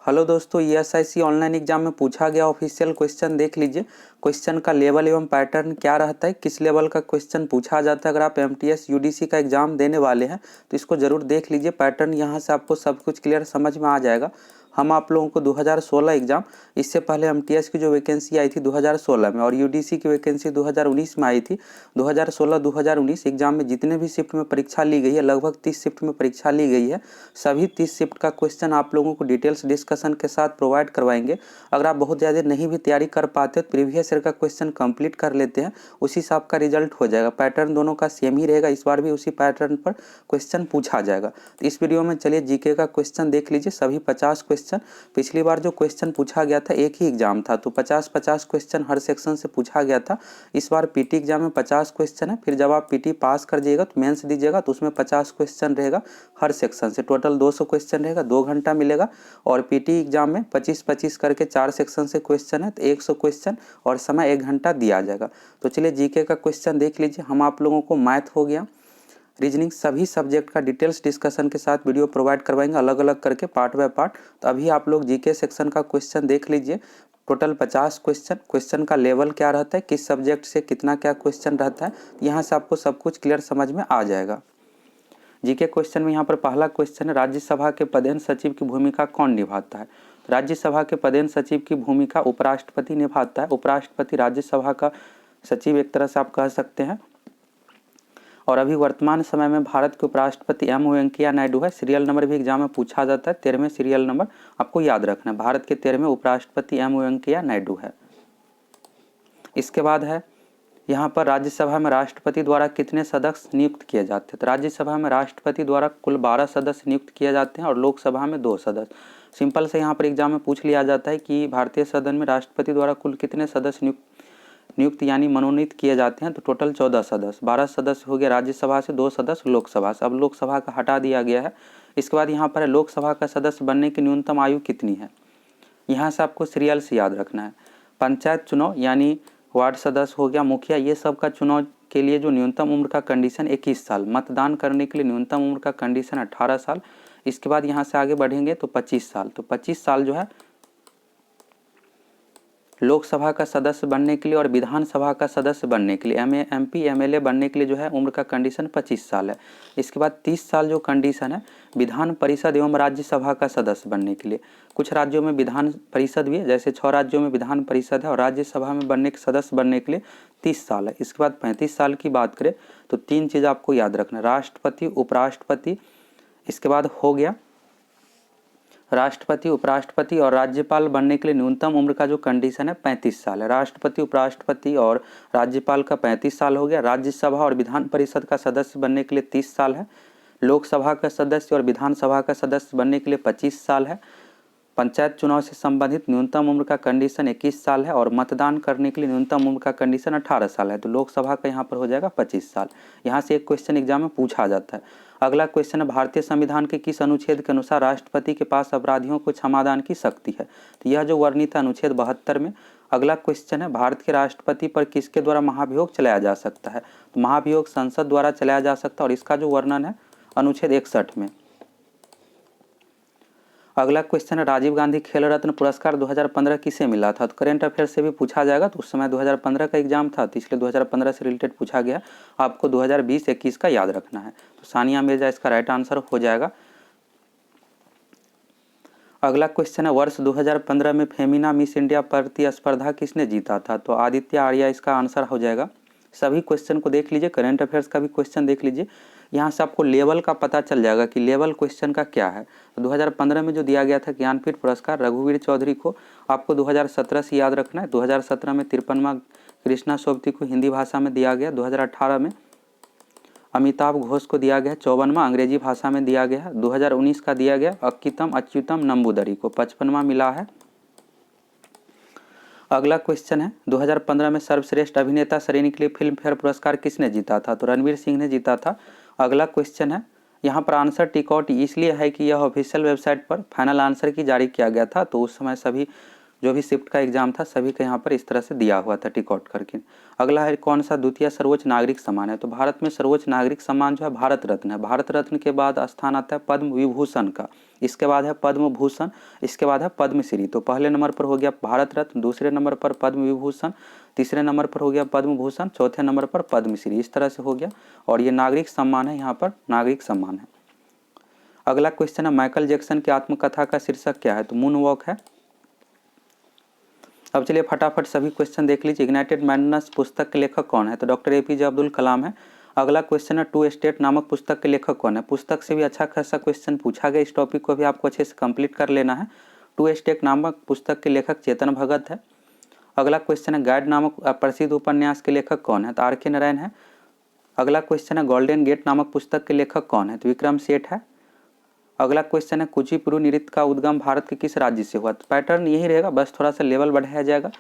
Hello दोस्तों, ESIC online exam में पूछा गया ऑफिशियल क्वेश्चन देख लीजिए। क्वेश्चन का लेवल एवं पैटर्न क्या रहता है, किस लेवल का क्वेश्चन पूछा जाता है। अगर आप एमटीएस यूडीसी का एग्जाम देने वाले हैं तो इसको जरूर देख लीजिए। पैटर्न यहाँ से आपको सब कुछ क्लियर समझ में आ जाएगा। हम आप लोगों को 2016 एग्जाम, इससे पहले एमटीएस की जो वैकेंसी आई थी 2016 में और यूडीसी की वैकेंसी 2019 में आई थी। 2016-2019 एग्जाम में जितने भी शिफ्ट में परीक्षा ली गई है, लगभग 30 शिफ्ट में परीक्षा ली गई है। सभी 30 शिफ्ट का क्वेश्चन आप लोगों को डिटेल्स डिस्कशन के साथ प्रोवाइड करवाएंगे। अगर आप बहुत ज़्यादा नहीं भी तैयारी कर पाते तो प्रीवियस ईयर का क्वेश्चन कंप्लीट कर लेते हैं, उसी से आपका रिजल्ट हो जाएगा। पैटर्न दोनों का सेम ही रहेगा, इस बार भी उसी पैटर्न पर क्वेश्चन पूछा जाएगा। तो इस वीडियो में चलिए जीके का क्वेश्चन देख लीजिए, सभी 50 क्वेश्चन। पिछली बार जो क्वेश्चन पूछा गया था एक ही एग्जाम था तो 50-50 क्वेश्चन हर सेक्शन से पूछा गया था। इस बार पीटी एग्जाम में 50 क्वेश्चन है, फिर जब आप पीटी पास कर जाइएगा तो मेंस दीजिएगा तो उसमें 50 क्वेश्चन रहेगा हर सेक्शन से। टोटल 200 क्वेश्चन रहेगा, 2 घंटा मिलेगा। और पीटी एग्जाम में 25-25 करके 4 सेक्शन से क्वेश्चन है तो 100 क्वेश्चन और समय 1 घंटा दिया जाएगा। तो चलिए जीके का क्वेश्चन देख लीजिए। हम आप लोगों को मैथ हो गया, रीजनिंग, सभी सब्जेक्ट का डिटेल्स डिस्कशन के साथ वीडियो प्रोवाइड करवाएंगे अलग अलग करके पार्ट बाय पार्ट। तो अभी आप लोग जीके सेक्शन का क्वेश्चन देख लीजिए। Total 50 question. क्वेश्चन का लेवल क्या रहता है, किस सब्जेक्ट से कितना क्या क्वेश्चन रहता है, यहाँ से आपको सब कुछ क्लियर समझ में आ जाएगा। जीके क्वेश्चन में यहाँ पर पहला क्वेश्चन है, राज्यसभा के पदेन सचिव की भूमिका कौन निभाता है। राज्यसभा के पदेन सचिव की भूमिका उपराष्ट्रपति निभाता है। उपराष्ट्रपति राज्यसभा का सचिव एक तरह से आप कह सकते हैं। और अभी वर्तमान समय में भारत के उपराष्ट्रपति एम वेंकैया नायडू है। सीरियल नंबर भी एग्जाम में पूछा जाता है, 13वें सीरियल नंबर आपको याद रखना है। भारत के 13वें उपराष्ट्रपति एम वेंकैया नायडू है। इसके बाद है यहाँ पर राज्यसभा में राष्ट्रपति द्वारा कितने सदस्य नियुक्त किए जाते हैं। तो राज्यसभा में राष्ट्रपति द्वारा कुल 12 सदस्य नियुक्त किए जाते हैं और लोकसभा में 2 सदस्य। सिंपल से यहाँ पर एग्जाम में पूछ लिया जाता है कि भारतीय सदन में राष्ट्रपति द्वारा कुल कितने सदस्य नियुक्त यानी मनोनीत किए जाते हैं। तो टोटल 14 सदस्य, 12 सदस्य हो गया राज्यसभा से, 2 सदस्य लोकसभा से। अब लोकसभा का हटा दिया गया है। इसके बाद यहाँ पर लोकसभा का सदस्य बनने की न्यूनतम आयु कितनी है, यहाँ से आपको सीरियल से याद रखना है। पंचायत चुनाव यानी वार्ड सदस्य हो गया, मुखिया, ये सब का चुनाव के लिए जो न्यूनतम उम्र का कंडीशन 21 साल, मतदान करने के लिए न्यूनतम उम्र का कंडीशन 18 साल। इसके बाद यहाँ से आगे बढ़ेंगे तो 25 साल। तो 25 साल जो है लोकसभा का सदस्य बनने के लिए और विधानसभा का सदस्य बनने के लिए, एमपी एमएलए बनने के लिए जो है उम्र का कंडीशन 25 साल है। इसके बाद 30 साल जो कंडीशन है विधान परिषद एवं राज्यसभा का सदस्य बनने के लिए। कुछ राज्यों में विधान परिषद भी है, जैसे 6 राज्यों में विधान परिषद है और राज्यसभा में बनने के सदस्य बनने के लिए 30 साल है। इसके बाद 35 साल की बात करें तो 3 चीज़ आपको याद रखना, राष्ट्रपति, उपराष्ट्रपति, इसके बाद हो गया राष्ट्रपति, उपराष्ट्रपति और राज्यपाल बनने के लिए न्यूनतम उम्र का जो कंडीशन है 35 साल है। राष्ट्रपति, उपराष्ट्रपति और राज्यपाल का 35 साल हो गया। राज्यसभा और विधान परिषद का सदस्य बनने के लिए 30 साल है। लोकसभा का सदस्य और विधानसभा का सदस्य बनने के लिए 25 साल है। पंचायत चुनाव से संबंधित न्यूनतम उम्र का कंडीशन 21 साल है और मतदान करने के लिए न्यूनतम उम्र का कंडीशन 18 साल है। तो लोकसभा का यहाँ पर हो जाएगा 25 साल। यहाँ से एक क्वेश्चन एग्जाम में पूछा जाता है। अगला क्वेश्चन है, भारतीय संविधान के किस अनुच्छेद के अनुसार राष्ट्रपति के पास अपराधियों को क्षमादान की शक्ति है। तो यह जो वर्णित है अनुच्छेद 72 में। अगला क्वेश्चन है, भारत के राष्ट्रपति पर किसके द्वारा महाभियोग चलाया जा सकता है। तो महाभियोग संसद द्वारा चलाया जा सकता है और इसका जो वर्णन है अनुच्छेद 61 में। अगला क्वेश्चन है, राजीव गांधी खेल रत्न पुरस्कार 2015 किसे मिला था। तो करेंट अफेयर से भी पूछा जाएगा, तो उस समय 2015 का एग्जाम था तो इसलिए 2015 से रिलेटेड पूछा गया। आपको 2020-21 का याद रखना है। तो सानिया मिर्जा इसका राइट आंसर हो जाएगा। अगला क्वेश्चन है, वर्ष 2015 में फेमिना मिस इंडिया प्रतिस्पर्धा किसने जीता था। तो आदित्य आर्या इसका आंसर हो जाएगा। सभी क्वेश्चन को देख लीजिए, करंट अफेयर्स का भी क्वेश्चन देख लीजिए। यहाँ से आपको लेवल का पता चल जाएगा कि लेवल क्वेश्चन का क्या है। तो 2015 में जो दिया गया था ज्ञानपीठ पुरस्कार रघुवीर चौधरी को, आपको 2017 से याद रखना है। 2017 में 53वां कृष्णा सोबती को हिंदी भाषा में दिया गया। 2018 में अमिताभ घोष को दिया गया, 54वां अंग्रेजी भाषा में दिया गया। 2019 का दिया गया अक्कीतम अच्युतम नंबूदरी को, 55वां मिला है। अगला क्वेश्चन है, 2015 में सर्वश्रेष्ठ अभिनेता श्रेणी के लिए फिल्म फेयर पुरस्कार किसने जीता था। तो रणवीर सिंह ने जीता था। अगला क्वेश्चन है, यहाँ पर आंसर टिकआउट इसलिए है कि यह ऑफिशियल वेबसाइट पर फाइनल आंसर की जारी किया गया था, तो उस समय सभी जो भी शिफ्ट का एग्जाम था सभी का यहाँ पर इस तरह से दिया हुआ था टिक आउट करके। अगला है कौन सा द्वितीय सर्वोच्च नागरिक सम्मान है, तो भारत में सर्वोच्च नागरिक सम्मान जो है भारत रत्न है। भारत रत्न के बाद स्थान आता है पद्म विभूषण का, इसके बाद है पद्म भूषण, इसके बाद है पद्मश्री। तो पहले नंबर पर हो गया भारत रत्न, दूसरे नंबर पर पद्म विभूषण, तीसरे नंबर पर हो गया पद्म भूषण, चौथे नंबर पर पद्मश्री, इस तरह से हो गया। और ये नागरिक सम्मान है, यहाँ पर नागरिक सम्मान है। अगला क्वेश्चन है माइकल जैक्सन की आत्मकथा का शीर्षक क्या है, तो मून वॉक है। अब चलिए फटाफट सभी क्वेश्चन देख लीजिए। इग्नाइटेड मैडनेस पुस्तक के लेखक कौन है, तो डॉक्टर एपीजे अब्दुल कलाम है। अगला क्वेश्चन है टू स्टेट नामक पुस्तक के लेखक कौन है। पुस्तक से भी अच्छा खासा क्वेश्चन पूछा गया, इस टॉपिक को भी आपको अच्छे से कंप्लीट कर लेना है। टू स्टेट नामक पुस्तक के लेखक चेतन भगत है। अगला क्वेश्चन है गाइड नामक प्रसिद्ध उपन्यास के लेखक कौन है, तो आर.के. नारायण है। अगला क्वेश्चन है गोल्डन गेट नामक पुस्तक के लेखक कौन है, तो विक्रम सेठ है। अगला क्वेश्चन है कुचिपुड़ी नृत्य का उद्गम भारत के किस राज्य से हुआ, तो पैटर्न यही रहेगा, बस थोड़ा सा लेवल बढ़ाया जाएगा।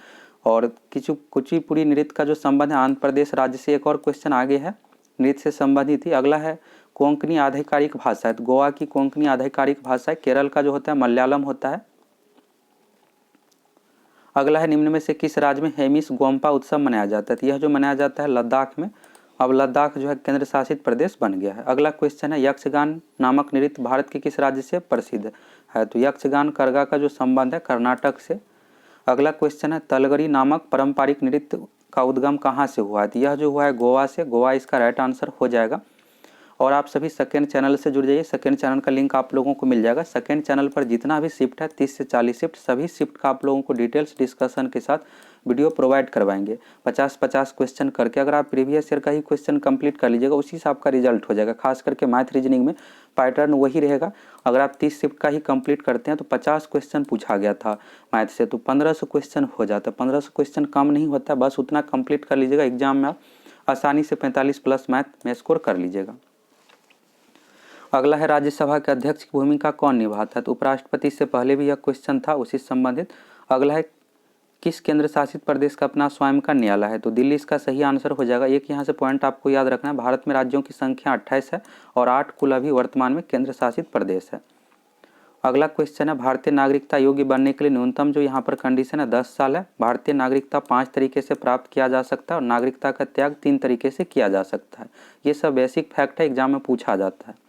और कुचिपुड़ी नृत्य का जो संबंध है आंध्र प्रदेश राज्य से, एक और क्वेश्चन आगे है नृत्य से संबंधित ही। अगला है कोंकणी आधिकारिक भाषा है, तो गोवा की कोंकणी आधिकारिक भाषा है, केरल का जो होता है मलयालम होता है। अगला है निम्न में से किस राज्य में हेमिस गोम्पा उत्सव मनाया जाता है, तो यह जो मनाया जाता है लद्दाख में। अब लद्दाख जो है केंद्र शासित प्रदेश बन गया है। अगला क्वेश्चन है यक्षगान नामक नृत्य भारत के किस राज्य से प्रसिद्ध है, तो यक्षगान करगा का जो संबंध है कर्नाटक से। अगला क्वेश्चन है तलगरी नामक पारंपरिक नृत्य का उद्गम कहाँ से हुआ है, तो यह जो हुआ है गोवा से, गोवा इसका राइट आंसर हो जाएगा। और आप सभी सेकेंड चैनल से जुड़ जाइए, सेकेंड चैनल का लिंक आप लोगों को मिल जाएगा। सेकेंड चैनल पर जितना भी शिफ्ट है 30 से 40 शिफ्ट, सभी शिफ्ट का आप लोगों को डिटेल्स डिस्कशन के साथ वीडियो प्रोवाइड करवाएंगे 50-50 क्वेश्चन करके। अगर आप प्रीवियस ईयर का ही क्वेश्चन कंप्लीट कर लीजिएगा उसी से आपका रिजल्ट हो जाएगा। खास करके मैथ रीजनिंग में पैटर्न वही रहेगा। अगर आप 30 शिफ्ट का ही कंप्लीट करते हैं तो 50 क्वेश्चन पूछा गया था मैथ से, तो 1500 क्वेश्चन हो जाता है। 1500 क्वेश्चन कम नहीं होता, बस उतना कंप्लीट कर लीजिएगा, एग्जाम में आप आसानी से 45+ मैथ में स्कोर कर लीजिएगा। अगला है राज्यसभा के अध्यक्ष की भूमिका कौन निभाता है, तो उपराष्ट्रपति से पहले भी यह क्वेश्चन था उसी से संबंधित। अगला है किस केंद्र शासित प्रदेश का अपना स्वयं का न्यायालय है, तो दिल्ली इसका सही आंसर हो जाएगा। एक यहाँ से पॉइंट आपको याद रखना है, भारत में राज्यों की संख्या 28 है और 8 कुल अभी वर्तमान में केंद्र शासित प्रदेश है। अगला क्वेश्चन है भारतीय नागरिकता योग्य बनने के लिए न्यूनतम जो यहाँ पर कंडीशन है 10 साल है। भारतीय नागरिकता 5 तरीके से प्राप्त किया जा सकता है और नागरिकता का त्याग 3 तरीके से किया जा सकता है। ये सब बेसिक फैक्ट है, एग्जाम में पूछा जाता है।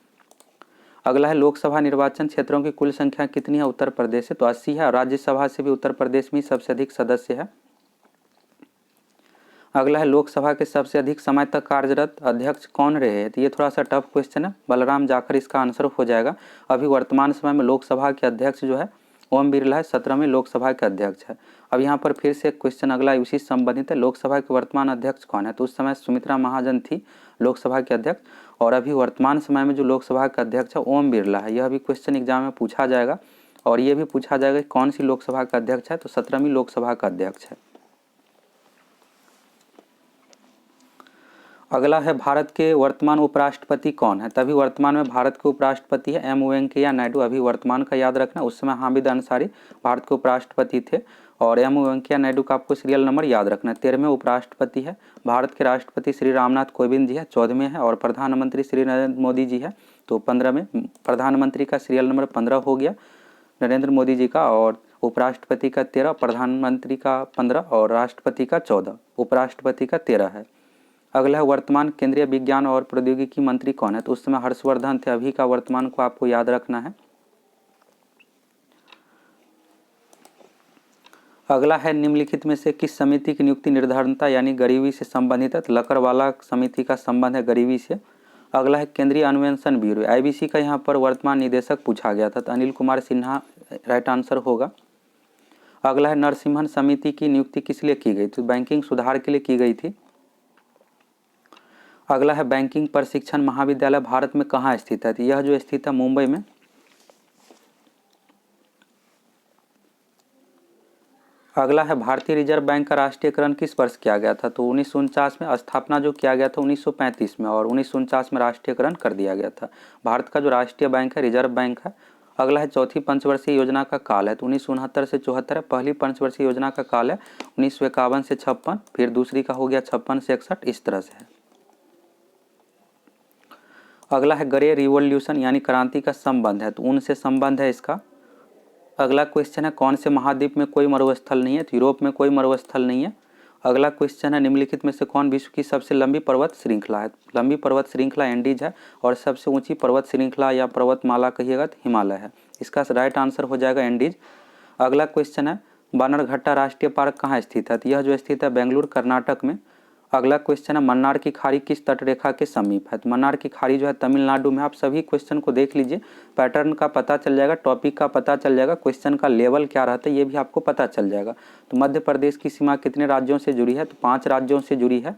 अगला है लोकसभा निर्वाचन क्षेत्रों की कुल संख्या कितनी है उत्तर प्रदेश से, तो 80 है। और राज्यसभा से भी उत्तर प्रदेश में सबसे अधिक सदस्य है। अगला है लोकसभा के सबसे अधिक समय तक कार्यरत अध्यक्ष कौन रहे हैं, तो ये थोड़ा सा टफ क्वेश्चन है, बलराम जाखड़ इसका आंसर हो जाएगा। अभी वर्तमान समय में लोकसभा के अध्यक्ष जो है ओम बिरला है, 17वें लोकसभा के अध्यक्ष है। अब यहाँ पर फिर से क्वेश्चन अगला उसी से संबंधित है, लोकसभा के वर्तमान अध्यक्ष कौन है, तो उस समय सुमित्रा महाजन थी लोकसभा के अध्यक्ष, और अभी वर्तमान समय में जो लोकसभा का अध्यक्ष है ओम बिरला है। यह भी क्वेश्चन एग्जाम में पूछा जाएगा और ये भी पूछा जाएगा कि कौन सी लोकसभा का अध्यक्ष है, तो 17वीं लोकसभा का अध्यक्ष है। अगला है भारत के वर्तमान उपराष्ट्रपति कौन है, तभी वर्तमान में भारत के उपराष्ट्रपति है एम वेंकैया नायडू। अभी वर्तमान का याद रखना, उस समय हामिद अंसारी भारत के उपराष्ट्रपति थे और एम वेंकैया नायडू का आपको सीरियल नंबर याद रखना है। 13वें उपराष्ट्रपति है। भारत के राष्ट्रपति श्री रामनाथ कोविंद जी है, 14वें है। और प्रधानमंत्री श्री नरेंद्र मोदी जी है, तो 15वें। प्रधानमंत्री का सीरियल नंबर 15 हो गया नरेंद्र मोदी जी का, और उपराष्ट्रपति का 13, प्रधानमंत्री का 15 और राष्ट्रपति का 14, उपराष्ट्रपति का 13 है। अगला है वर्तमान केंद्रीय विज्ञान और प्रौद्योगिकी मंत्री कौन है, तो उस समय हर्षवर्धन थे। अभी का वर्तमान को आपको याद रखना है। अगला है निम्नलिखित में से किस समिति की नियुक्ति निर्धनता यानी गरीबी से संबंधित है, तो लकड़वाला समिति का संबंध है गरीबी से। अगला है केंद्रीय अन्वेषण ब्यूरो आईबीसी का यहाँ पर वर्तमान निदेशक पूछा गया था, तो अनिल कुमार सिन्हा राइट आंसर होगा। अगला है नरसिम्हन समिति की नियुक्ति किस लिए की गई, तो बैंकिंग सुधार के लिए की गई थी। अगला है बैंकिंग प्रशिक्षण महाविद्यालय भारत में कहाँ स्थित है, तो यह जो स्थित है मुंबई में। अगला है भारतीय रिजर्व बैंक का राष्ट्रीयकरण किस वर्ष किया गया था, तो 1949 में। स्थापना जो किया गया था 1935 में और 1949 में राष्ट्रीयकरण कर दिया गया था। भारत का जो राष्ट्रीय बैंक है रिजर्व बैंक है। अगला है चौथी पंचवर्षीय योजना का काल है, तो 1969 से 74 है। पहली पंचवर्षीय योजना का काल है 1951 से 56, फिर दूसरी का हो गया 56 से 61, इस तरह से है। अगला है ग्रे रिवॉल्यूशन यानी क्रांति का संबंध है, तो उनसे संबंध है इसका। अगला क्वेश्चन है कौन से महाद्वीप में कोई मरुस्थल नहीं है, तो यूरोप में कोई मरुस्थल नहीं है। अगला क्वेश्चन है निम्नलिखित में से कौन विश्व की सबसे लंबी पर्वत श्रृंखला है, लंबी पर्वत श्रृंखला एंडीज है और सबसे ऊंची पर्वत श्रृंखला या पर्वतमाला कहिएगा तो हिमालय है। इसका राइट आंसर हो जाएगा एंडीज। अगला क्वेश्चन है बानरघट्टा राष्ट्रीय पार्क कहाँ स्थित है, तो यह जो स्थित है बेंगलुरु कर्नाटक में। अगला क्वेश्चन है मन्नार की खाड़ी किस तटरेखा के समीप है, तो मन्नार की खाड़ी जो है तमिलनाडु में। आप सभी क्वेश्चन को देख लीजिए, पैटर्न का पता चल जाएगा, टॉपिक का पता चल जाएगा, क्वेश्चन का लेवल क्या रहता है ये भी आपको पता चल जाएगा। तो मध्य प्रदेश की सीमा कितने राज्यों से जुड़ी है, तो 5 राज्यों से जुड़ी है।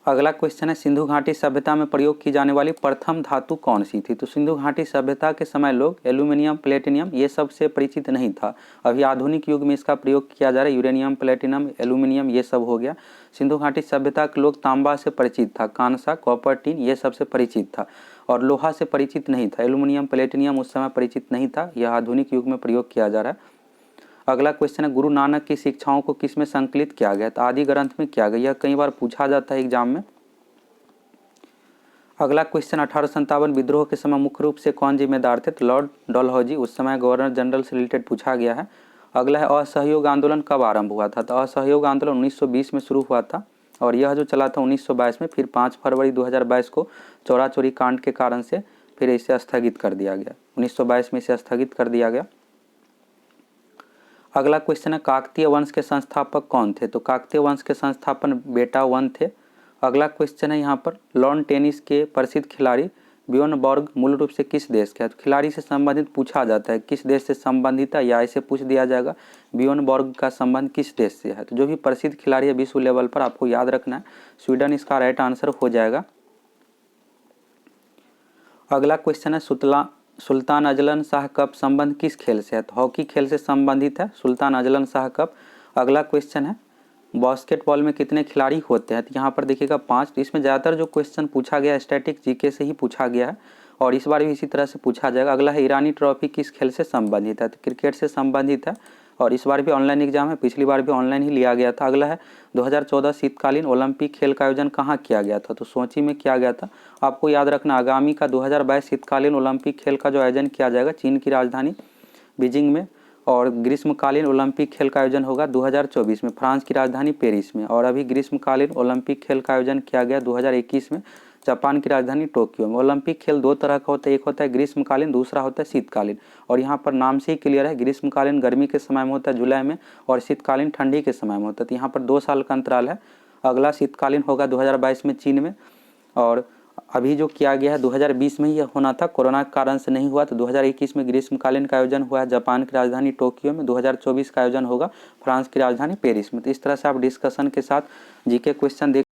अगला क्वेश्चन है सिंधु घाटी सभ्यता में प्रयोग की जाने वाली प्रथम धातु कौन सी थी, तो सिंधु घाटी सभ्यता के समय लोग एल्यूमिनियम प्लेटिनियम ये सब से परिचित नहीं था। अभी आधुनिक युग में इसका प्रयोग किया जा रहा है, यूरेनियम प्लेटिनम एल्यूमिनियम ये सब हो गया। सिंधु घाटी सभ्यता के लोग तांबा से परिचित था, कांसा कॉपर टीन ये सब से परिचित था और लोहा से परिचित नहीं था। एल्यूमिनियम प्लेटिनियम उस समय परिचित नहीं था, यह आधुनिक युग में प्रयोग किया जा रहा है। अगला क्वेश्चन है गुरु नानक की शिक्षाओं को किस में संकलित किया गया, तो आदि ग्रंथ में किया गया। यह कई बार पूछा जाता है एग्जाम में। अगला क्वेश्चन 1857 विद्रोह के समय मुख्य रूप से कौन जिम्मेदार थे, तो लॉर्ड डलहौजी उस समय गवर्नर जनरल से रिलेटेड पूछा गया है। अगला है असहयोग आंदोलन कब आरंभ हुआ था, तो असहयोग आंदोलन 1920 में शुरू हुआ था और यह जो चला था 1922 में, फिर 5 फरवरी 2022 को चोरा चोरी कांड के कारण से फिर इसे स्थगित कर दिया गया। 1922 में इसे स्थगित कर दिया गया। अगला क्वेश्चन है काकतीय वंश के संस्थापक कौन थे, तो काकतीय वंश के संस्थापक बेटा वन थे। अगला क्वेश्चन है यहाँ पर लॉन टेनिस के प्रसिद्ध खिलाड़ी बियोन बॉर्ग मूल रूप से किस देश के है, तो खिलाड़ी से संबंधित पूछा जाता है किस देश से संबंधित है, या ऐसे पूछ दिया जाएगा बियोन बॉर्ग का संबंध किस देश से है। तो जो भी प्रसिद्ध खिलाड़ी है विश्व लेवल पर आपको याद रखना है, स्वीडन इसका राइट आंसर हो जाएगा। अगला क्वेश्चन है सुल्तान अजलन शाह कप संबंध किस खेल से है, तो हॉकी खेल से संबंधित है सुल्तान अजलन शाह कप। अगला क्वेश्चन है बास्केटबॉल में कितने खिलाड़ी होते हैं, तो यहाँ पर देखिएगा 5। तो इसमें ज़्यादातर जो क्वेश्चन पूछा गया है स्टैटिक जीके से ही पूछा गया है और इस बार भी इसी तरह से पूछा जाएगा। अगला है ईरानी ट्रॉफी किस खेल से संबंधित है, तो क्रिकेट से संबंधित है और इस बार भी ऑनलाइन एग्जाम है, पिछली बार भी ऑनलाइन ही लिया गया था। अगला है 2014 शीतकालीन ओलंपिक खेल का आयोजन कहाँ किया गया था, तो सोची में किया गया था। आपको याद रखना आगामी का 2022 शीतकालीन ओलंपिक खेल का जो आयोजन किया जाएगा चीन की राजधानी बीजिंग में, और ग्रीष्मकालीन ओलंपिक खेल का आयोजन होगा 2024 में फ्रांस की राजधानी पेरिस में। और अभी ग्रीष्मकालीन ओलंपिक खेल का आयोजन किया गया 2021 में जापान की राजधानी टोक्यो में। ओलंपिक खेल 2 तरह का होता है, एक होता है ग्रीष्मकालीन, दूसरा होता है शीतकालीन। और यहाँ पर नाम से ही क्लियर है, ग्रीष्मकालीन गर्मी के समय में होता है जुलाई में और शीतकालीन ठंडी के समय में होता है। तो यहाँ पर 2 साल का अंतराल है। अगला शीतकालीन होगा 2022 में चीन में, और अभी जो किया गया है 2020 में यह होना था, कोरोना के कारण से नहीं हुआ। तो 2021 में ग्रीष्मकालीन का आयोजन हुआ है जापान की राजधानी टोक्यो में, 2024 का आयोजन होगा फ्रांस की राजधानी पेरिस में। तो इस तरह से आप डिस्कशन के साथ जीके क्वेश्चन देख